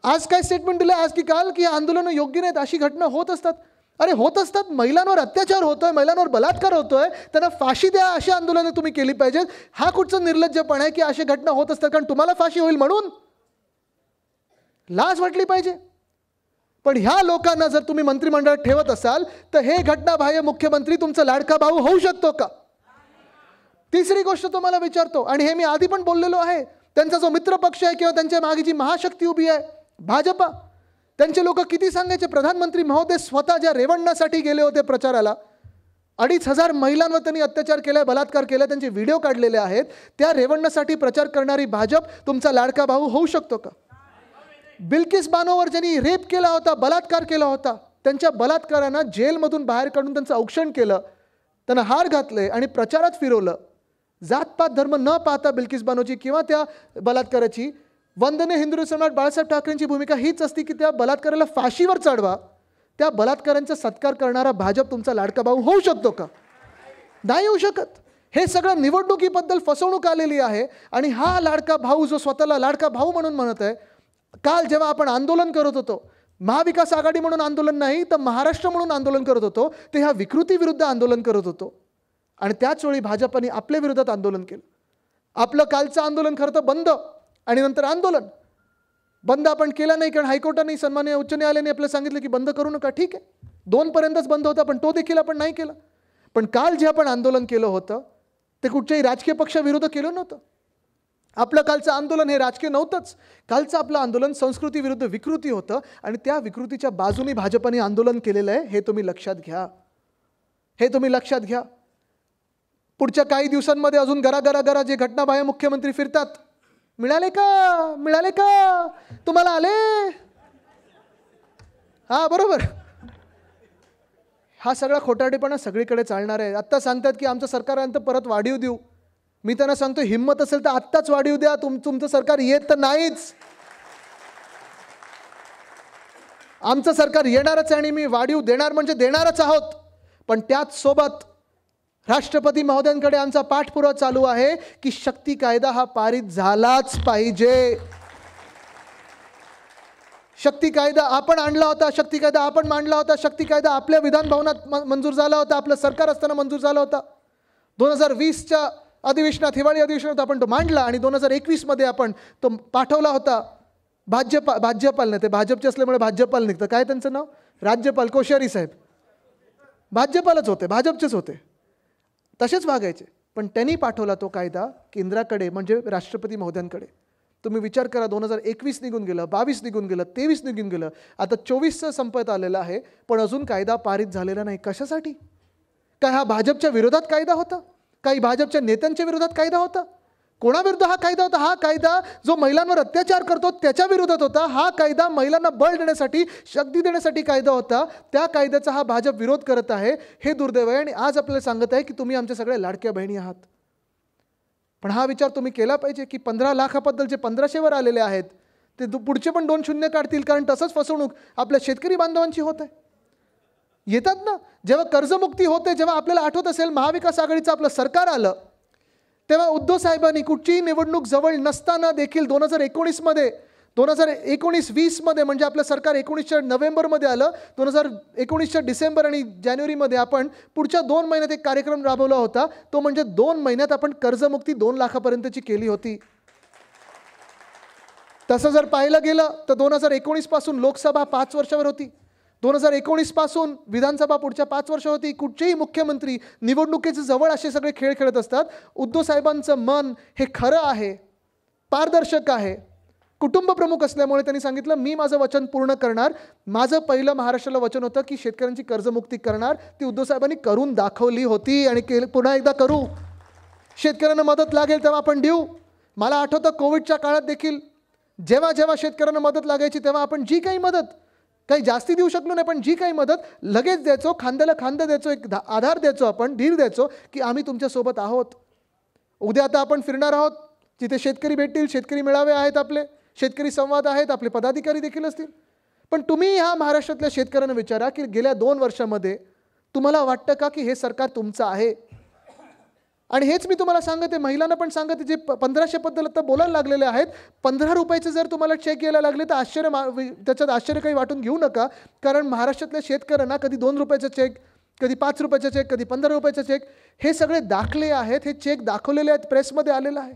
आज काय स्टेटमेंट दिलं आज की काल की आंदोलन योग्य नाहीत, अशी घटना होत असतात. अरे होत असतात. महिलांवर अत्याचार होतोय, महिलांवर बलात्कार होतोय, त्यांना फाशी द्या अशी आंदोलनं तुम्ही केली पाहिजेत. हा कुठचं निर्लज्जपण आहे की अशी घटना होत असतात कारण तुम्हाला फाशी होईल म्हणून? लाज वाटली पाहिजे. पण ह्या लोकांना जर तुम्ही मंत्रिमंडळात ठेवत असाल तर हे घटनाबाह्य मुख्यमंत्री तुमचा लाडका भाऊ होऊ शकतो का? तिसरी गोष्ट तुम्हाला विचारतो, आणि हे मी आधी पण बोललेलो आहे, त्यांचा जो मित्र पक्ष आहे किंवा त्यांच्या मागे जी महाशक्ती उभी आहे भाजपा, त्यांचे लोक किती सांगायचे, प्रधानमंत्री महोदय स्वतः ज्या रेवण्णासाठी गेले होते प्रचाराला, 2,500 महिलांवर त्यांनी अत्याचार केलाय, बलात्कार केला, त्यांचे व्हिडिओ काढलेले आहेत, त्या रेवण्णासाठी प्रचार करणारी भाजप तुमचा लाडका भाऊ होऊ शकतो का? बिल्किस बानोवर ज्यांनी रेप केला होता, बलात्कार केला होता, त्यांच्या बलात्कारांना जेलमधून बाहेर काढून त्यांचं औक्षण केलं, त्यांना हार घातले आणि प्रचारात फिरवलं. जातपात धर्म न पाहता बिल्किस बानोची किंवा त्या बलात्काराची, वंदनीय हिंदू सम्राट बाळासाहेब ठाकरेंची भूमिका हीच असती की त्या बलात्काराला फाशीवर चढवा. त्या बलात्कारांचा सत्कार करणारा भाजप तुमचा लाडका भाऊ होऊ शकतो का? नाही होऊ शकत. हे सगळं निवडणुकीबद्दल फसवणूक आलेली आहे. आणि हा लाडका भाऊ जो स्वतःला लाडका भाऊ म्हणून म्हणत आहे, काल जेव्हा आपण आंदोलन करत होतो, महाविकास आघाडी म्हणून आंदोलन नाही तर महाराष्ट्र म्हणून आंदोलन करत होतो, ते ह्या विकृतीविरुद्ध आंदोलन करत होतो. आणि त्याच वेळी भाजपाने आपल्या विरोधात आंदोलन केलं. आपलं कालचं आंदोलन खरं तर बंद आणि नंतर आंदोलन बंद आपण केलं नाही कारण हायकोर्टाने, सन्माननीय उच्च न्यायालयाने आपल्याला सांगितलं की बंद करू नका. ठीक आहे, 2 पर्यंतच बंद होता, पण तो देखील आपण नाही केला. पण काल जे आपण आंदोलन केलं होतं ते कुठच्याही राजकीय पक्षाविरुद्ध केलं नव्हतं. आपलं कालचं आंदोलन हे राजकीय नव्हतंच. कालचं आपलं आंदोलन संस्कृतीविरुद्ध विकृती होतं आणि त्या विकृतीच्या बाजूने भाजपाने आंदोलन केलेलं आहे. हे तुम्ही लक्षात घ्या, हे तुम्ही लक्षात घ्या. पुढच्या काही दिवसांमध्ये अजून घरा जे घटनाबाह्य मुख्यमंत्री फिरतात, मिळाले का, मिळाले का, तुम्हाला आले? हा बरोबर. हा सगळा खोटारडेपणा सगळीकडे चालणार आहे. आत्ता सांगतात की आमचं सरकारांत परत वाढीव देऊ. मी त्यांना सांगतो, हिम्मत असेल तर आत्ताच वाढीव द्या. तुमचं सरकार येत तर नाहीच. आमचं सरकार येणारच आहे आणि मी वाढीव देणार म्हणजे देणारच आहोत. पण त्याच सोबत राष्ट्रपती महोदयांकडे आमचा पाठपुरावा चालू आहे की शक्ती कायदा हा पारित झालाच पाहिजे. शक्ती कायदा आपण आणला होता, शक्ती कायदा आपण मांडला होता, शक्ती कायदा आपल्या विधान भवनात मंजूर झाला होता, आपलं सरकार असताना मंजूर झाला होता. 2020च्या अधिवेशनात, हिवाळी अधिवेशनात आपण तो मांडला आणि 2021मध्ये आपण तो पाठवला होता. भाजपाल नाही, ते भाजपचे असल्यामुळे भाजपाल निघतं. काय त्यांचं नाव? राज्यपाल कोश्यारी साहेब. भाजपालच होते, भाजपचेच होते. तसेच वागायचे. पण त्यांनी पाठवला तो कायदा केंद्राकडे, म्हणजे राष्ट्रपती महोदयांकडे. तुम्ही विचार करा, 2021 निघून गेलं, 22 निघून गेलं, 23 निघून गेलं, आता 24चं संपत आलेलं आहे, पण अजून कायदा पारित झालेला नाही. कशासाठी? काय हा भाजपच्या विरोधात कायदा होता? काही भाजपच्या नेत्यांच्या विरोधात कायदा होता? कोणाविरुद्ध हा कायदा होता? हा कायदा जो महिलांवर अत्याचार करतो त्याच्या विरोधात होता. हा कायदा महिलांना बळ देण्यासाठी, शक्ती देण्यासाठी कायदा होता. त्या कायद्याचा हा भाजप विरोध करत आहे. हे दुर्दैव आहे. आणि आज आपल्याला सांगत आहे की तुम्ही आमच्या सगळ्या लाडक्या बहिणी आहात. पण हा विचार तुम्ही केला पाहिजे की 15 लाखाबद्दल जे 1500वर आलेले आहेत ते पुढचे पण 2 शून्य काढतील. कारण तसंच फसवणूक आपल्या शेतकरी बांधवांची होत आहे. येतात ना, जेव्हा कर्जमुक्ती होते, जेव्हा आपल्याला आठवत असेल महाविकास आघाडीचं आपलं सरकार आलं, तेव्हा उद्धव साहेबांनी कुठचीही निवडणूक जवळ नसताना देखील 2019मध्ये, 2019-20मध्ये म्हणजे आपलं सरकार 19च्या नोव्हेंबरमध्ये आलं, 2019च्या डिसेंबर आणि जानेवारीमध्ये आपण पुढच्या 2 महिन्यात एक कार्यक्रम राबवला होता. तो म्हणजे 2 महिन्यात आपण कर्जमुक्ती 2 लाखापर्यंतची केली होती. तसं जर पाहिलं गेलं तर 2019 पासून लोकसभा 5 वर्षावर होती, 2019 पासून विधानसभा पुढच्या 5 वर्ष होती. कुठचेही मुख्यमंत्री निवडणुकीचे जवळ असे सगळे खेळ खेळत असतात. उद्धव साहेबांचं मन हे खरं आहे, पारदर्शक आहे. कुटुंब प्रमुख असल्यामुळे त्यांनी सांगितलं, मी माझं वचन पूर्ण करणार. माझं पहिलं महाराष्ट्राला वचन होतं की शेतकऱ्यांची कर्जमुक्ती करणार. ती उद्धव साहेबांनी करून दाखवली होती आणि पुन्हा एकदा करू. शेतकऱ्यांना मदत लागेल तेव्हा आपण देऊ. मला आठवतं कोविडच्या काळात देखील जेव्हा जेव्हा शेतकऱ्यांना मदत लागायची तेव्हा आपण जी काही मदत, काही जास्ती देऊ शकलो नाही, पण जी काही मदत लगेच द्यायचो, खांद्याला खांदा द्यायचो, एक आधार द्यायचो, आपण धीर द्यायचो की आम्ही तुमच्यासोबत आहोत. उद्या आता आपण फिरणार आहोत, जिथे शेतकरी भेटतील, शेतकरी मेळावे आहेत, आपले शेतकरी संवाद आहेत, आपले पदाधिकारी देखील असतील. पण तुम्ही ह्या महाराष्ट्रातल्या शेतकऱ्यांना विचारा की गेल्या 2 वर्षामध्ये तुम्हाला वाटतं का की हे सरकार तुमचं आहे? आणि हेच मी तुम्हाला सांगते, महिलांना पण सांगते, जे 1500 बद्दल आता बोलायला लागलेले आहेत, 15 रुपयाचे जर तुम्हाला चेक यायला लागले तर त्याच्यात आश्चर्य काही वाटून घेऊ नका. कारण महाराष्ट्रातल्या शेतकऱ्यांना कधी 2 रुपयाचा चेक, कधी 5 रुपयाचा चेक, कधी 15 रुपयाचा चेक, हे सगळे दाखले आहेत, हे चेक दाखवलेले आहेत, प्रेसमध्ये आलेलं आहे.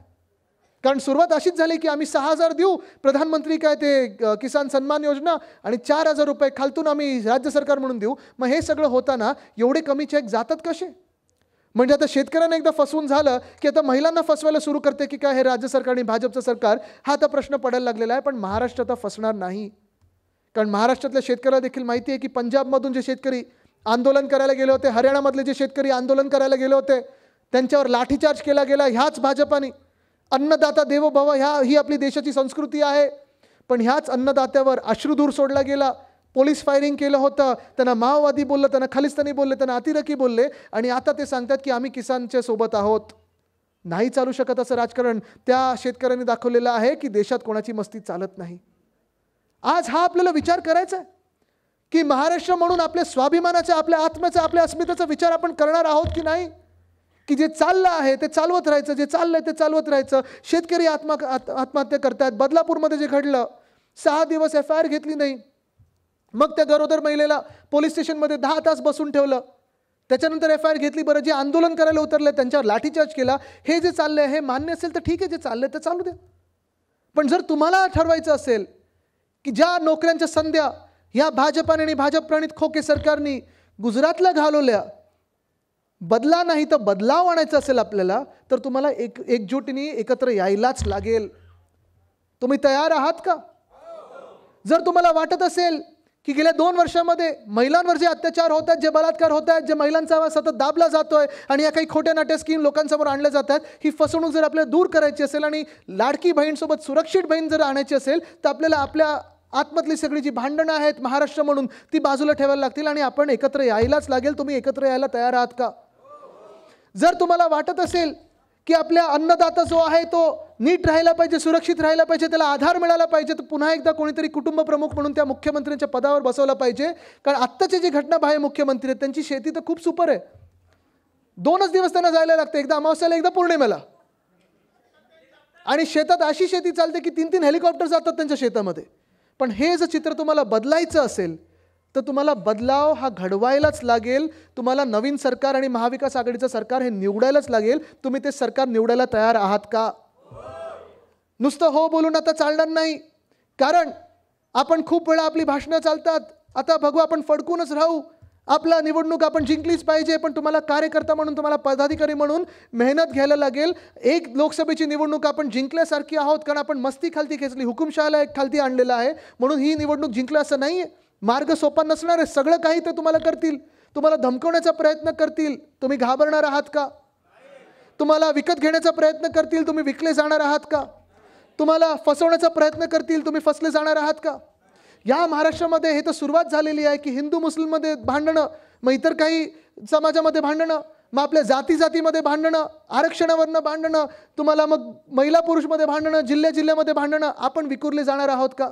कारण सुरुवात अशीच झाली की आम्ही 6000 देऊ, प्रधानमंत्री काय ते किसान सन्मान योजना, आणि 4000 रुपये खालतून आम्ही राज्य सरकार म्हणून देऊ. मग हे सगळं होताना एवढे कमी चेक जातात कसे? म्हणजे आता शेतकऱ्यांना एकदा फसवून झालं की आता महिलांना फसवायला सुरू करते की काय हे राज्य सरकार आणि भाजपचं सरकार, हा आता प्रश्न पडायला लागलेला आहे. पण महाराष्ट्र आता फसणार नाही. कारण महाराष्ट्रातल्या शेतकऱ्याला देखील माहिती आहे की पंजाबमधून जे शेतकरी आंदोलन करायला गेले होते, हरियाणामधले जे शेतकरी आंदोलन करायला गेले होते, त्यांच्यावर लाठीचार्ज केला गेला ह्याच भाजपाने. अन्नदाता देवो भव ही आपली देशाची संस्कृती आहे, पण ह्याच अन्नदात्यावर अश्रुधूर सोडला गेला. पोलीस फायरिंग केलं होतं, त्यांना माओवादी बोललं, त्यांना खलिस्तानी बोलले, त्यांना अतिरेकी बोलले, आणि आता ते सांगतात की आम्ही किसानच्या सोबत आहोत. नाही चालू शकत असं राजकारण. त्या शेतकऱ्यांनी दाखवलेलं आहे की देशात कोणाची मस्ती चालत नाही. आज हा आपल्याला विचार करायचा आहे की महाराष्ट्र म्हणून आपल्या स्वाभिमानाचा, आपल्या आत्म्याचा, आपल्या अस्मितेचा विचार आपण करणार आहोत की नाही? की जे चाललं आहे ते चालवत राहायचं, जे चाललंय ते चालवत राहायचं. शेतकरी आत्महत्या करतात. बदलापूरमध्ये जे घडलं, 6 दिवस FIR घेतली नाही, मग त्या गरोदर महिलेला पोलीस स्टेशनमध्ये 10 तास बसून ठेवलं, त्याच्यानंतर FIR घेतली. बरं, जे आंदोलन करायला उतरले त्यांच्यावर लाठीचार्ज केला. हे जे चाललंय हे मान्य असेल तर ठीक आहे, जे चाललंय ते चालू द्या. पण जर तुम्हाला ठरवायचं असेल की ज्या नोकऱ्यांच्या संध्या ह्या भाजपाने आणि भाजप प्रणित खोके सरकारने गुजरातला घालवल्या, बदला नाही तर बदलाव आणायचा असेल आपल्याला, तर तुम्हाला एकजुटीने एकत्र यायलाच लागेल. तुम्ही तयार आहात का? जर तुम्हाला वाटत असेल की गेल्या 2 वर्षामध्ये महिलांवर जे अत्याचार होत आहेत, जे बलात्कार होत आहेत, जे महिलांचा आवाज सतत दाबला जातोय आणि या काही खोट्या नाट्या स्कीम लोकांसमोर आणल्या जातात, ही फसवणूक जर आपल्याला दूर करायची असेल आणि लाडकी बहीणसोबत सुरक्षित बहीण जर आणायची असेल, तर आपल्याला आपल्या आतमधली सगळी जी भांडणं आहेत महाराष्ट्र म्हणून ती बाजूला ठेवायला लागतील आणि आपण एकत्र यायलाच लागेल. तुम्ही एकत्र यायला तयार आहात का? जर तुम्हाला वाटत असेल की आपल्या अन्नदाता जो आहे तो नीट राहायला पाहिजे, सुरक्षित राहायला पाहिजे, त्याला आधार मिळाला पाहिजे, तर पुन्हा एकदा कोणीतरी कुटुंब प्रमुख म्हणून त्या मुख्यमंत्र्यांच्या पदावर बसवलं पाहिजे. कारण आत्ताचे जे घटनाबाह्य मुख्यमंत्री आहेत त्यांची शेती तर खूप सुपर आहे. 2च दिवस त्यांना जायला लागते, एकदा अमावस्याला एकदा पौर्णिमेला, आणि शेतात अशी शेती चालते की 3-3 हेलिकॉप्टर जातात त्यांच्या शेतामध्ये. पण हे जर चित्र तुम्हाला बदलायचं असेल तर तुम्हाला बदलाव हा घडवायलाच लागेल. तुम्हाला नवीन सरकार आणि महाविकास आघाडीचं सरकार हे निवडायलाच लागेल. तुम्ही ते सरकार निवडायला तयार आहात का? नुसतं हो बोलून आता चालणार नाही. कारण आपण खूप वेळा आपली भाषणं चालतात, आता बघू आपण फडकूनच राहू, आपला निवडणूक आपण जिंकलीच पाहिजे. पण तुम्हाला कार्यकर्ता म्हणून, तुम्हाला पदाधिकारी म्हणून मेहनत घ्यायला लागेल. एक लोकसभेची निवडणूक आपण जिंकल्यासारखी आहोत, कारण आपण मस्ती खालती खेचली, हुकुमशहाला एक खालती आणलेला आहे, म्हणून ही निवडणूक जिंकलं असं नाही आहे. मार्ग सोपा नसणार आहे. सगळं काही ते तुम्हाला करतील, तुम्हाला धमकवण्याचा प्रयत्न करतील. तुम्ही घाबरणार आहात का? तुम्हाला विकत घेण्याचा प्रयत्न करतील, तुम्ही विकले जाणार आहात का? तुम्हाला फसवण्याचा प्रयत्न करतील, तुम्ही फसले जाणार आहात का? या महाराष्ट्रामध्ये हे तर सुरुवात झालेली आहे की हिंदू मुस्लिममध्ये भांडणं, मग इतर काही समाजामध्ये भांडणं, मग आपल्या जातीमध्ये भांडणं, आरक्षणावरनं भांडणं, तुम्हाला मग महिला पुरुषमध्ये भांडणं, जिल्ह्यामध्ये भांडणं. आपण विखुरले जाणार आहोत का?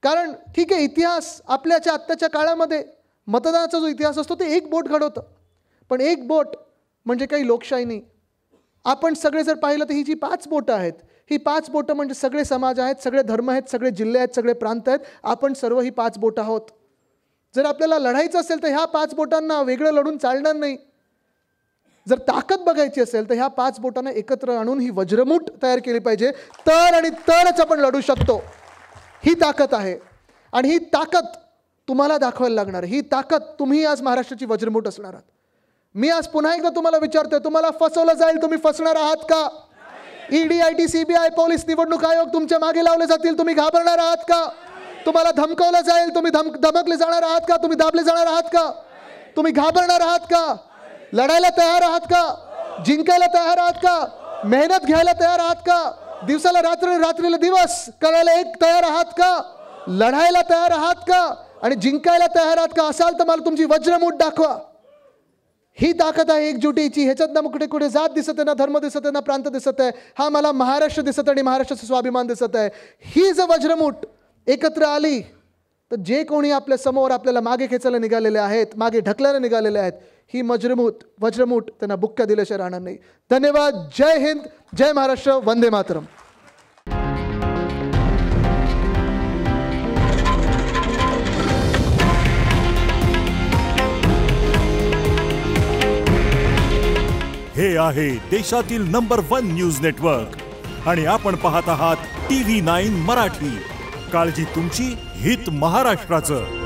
कारण ठीक आहे, इतिहास आपल्याच्या आत्ताच्या काळामध्ये मतदानाचा जो इतिहास असतो ते एक बोट घडवतं, पण एक बोट म्हणजे काही लोकशाही नाही. आपण सगळे जर पाहिलं तर ही जी 5 बोटं आहेत, ही 5 बोटं म्हणजे सगळे समाज आहेत, सगळे धर्म आहेत, सगळे जिल्हे आहेत, सगळे प्रांत आहेत. आपण सर्व ही 5 बोटं आहोत. जर आपल्याला लढायचं असेल तर ह्या 5 बोटांना वेगळं लढून चालणार नाही. जर ताकद बघायची असेल तर ह्या 5 बोटांना एकत्र आणून ही वज्रमूठ तयार केली पाहिजे, तर आणि तरच आपण लढू शकतो. ही ताकद आहे आणि ही ताकद तुम्हाला दाखवायला लागणार. ही ताकद तुम्ही आज महाराष्ट्राची वज्रमूठ असणार आहात. मी आज पुन्हा एकदा तुम्हाला विचारतोय, तुम्हाला फसवलं जाईल, तुम्ही फसणार आहात का? ED, IT, CBI, पोलीस, निवडणूक आयोग तुमच्या मागे लावले जातील, तुम्ही घाबरणार आहात का? तुम्हाला धमकावलं जाईल, तुम्ही धमकले जाणार आहात का? तुम्ही दाबले जाणार आहात का? तुम्ही घाबरणार आहात का? लढायला तयार आहात का? जिंकायला तयार आहात का? मेहनत घ्यायला तयार आहात का? दिवसाला रात्र, रात्रीला दिवस करायला एक तयार आहात का? लढायला तयार आहात का? आणि जिंकायला तयार आहात का? असाल तर मला तुमची वज्रमूठ दाखवा. ही ताकद आहे एकजुटीची. ह्याच्यात ना कुठे कुठे जात दिसत आहे, ना धर्म दिसत आहे, ना प्रांत दिसत आहे. हा मला महाराष्ट्र दिसत आणि महाराष्ट्राचा स्वाभिमान दिसत आहे. ही जर वज्रमूठ एकत्र आली तर जे कोणी आपल्या समोर आपल्याला मागे खेचायला निघालेले आहेत, मागे ढकलायला निघालेले आहेत, ही वज्रमूठ त्यांना बुक्क्या दिल्याशिवाय राहणार नाही. धन्यवाद. जय हिंद, जय महाराष्ट्र, वंदे मातरम. हे आहे देशातील नंबर 1 न्यूज नेटवर्क आणि आपण पाहत आहात TV9 मराठी. काळजी तुमची, हित महाराष्ट्राचं.